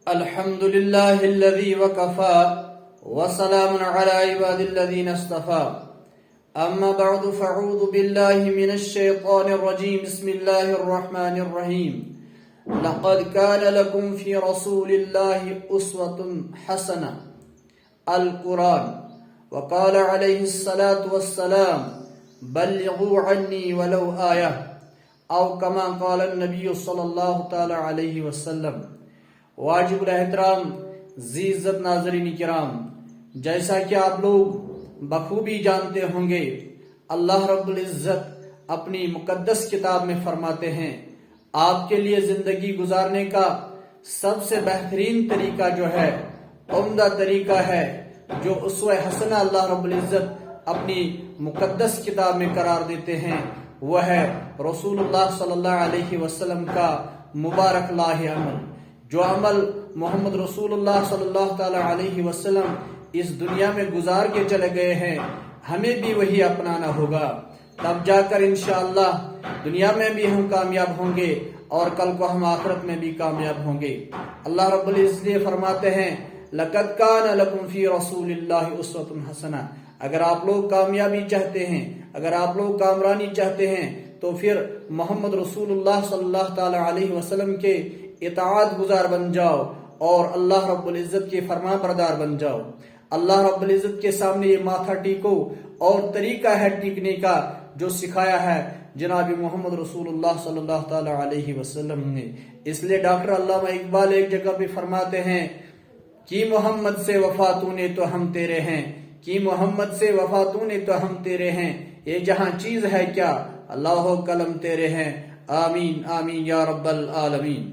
الحمد لله الذي وكفى وسلام على عباد الذين اصطفى أما بعد فاعوذ بالله من الشيطان الرجيم بسم الله الرحمن الرحيم لقد كان لكم في رسول الله أسوة حسنة القرآن وقال عليه الصلاة والسلام بلغوا عني ولو آية أو كما قال النبي صلى الله تعالى عليه وسلم. واجب الاحترام ذی عزت ناظرین کرام، جیسا کہ آپ لوگ بخوبی جانتے ہوں گے، اللہ رب العزت اپنی مقدس کتاب میں فرماتے ہیں آپ کے لیے زندگی گزارنے کا سب سے بہترین طریقہ جو ہے، عمدہ طریقہ ہے، جو اسوہ حسنہ اللہ رب العزت اپنی مقدس کتاب میں قرار دیتے ہیں، وہ ہے رسول اللہ صلی اللہ علیہ وسلم کا مبارک لاہ عمل. جو عمل محمد رسول اللہ صلی اللہ تعالی علیہ وسلم اس دنیا میں گزار کے چلے گئے ہیں، ہمیں بھی وہی اپنانا ہوگا. تب جا کر انشاءاللہ دنیا میں بھی ہم کامیاب ہوں گے اور کل کو ہم آخرت میں بھی کامیاب ہوں گے. اللہ رب العزت فرماتے ہیں لَقَدْ كَانَ لَكُمْ فِي رَسُولِ اللَّهِ أُسْوَةٌ حَسَنَةٌ. اگر آپ لوگ کامیابی چاہتے ہیں، اگر آپ لوگ کامرانی چاہتے ہیں، تو پھر محمد رسول اللہ صلی اللہ تعالی علیہ وسلم کے اطاعت گزار بن جاؤ اور اللہ رب العزت کے فرما بردار بن جاؤ. اللہ رب العزت کے سامنے یہ ماتھا ٹیکو، اور طریقہ ہے ٹیکنے کا جو سکھایا ہے جناب محمد رسول اللہ صلی اللہ تعالی علیہ وسلم نے. اس لیے ڈاکٹر علامہ اقبال ایک جگہ پہ فرماتے ہیں کہ محمد سے وفا تو نے تو ہم تیرے ہیں، کہ محمد سے وفا تو نے تو ہم تیرے ہیں، یہ جہاں چیز ہے کیا اللہ و قلم تیرے ہیں. آمین آمین یا رب العالمین.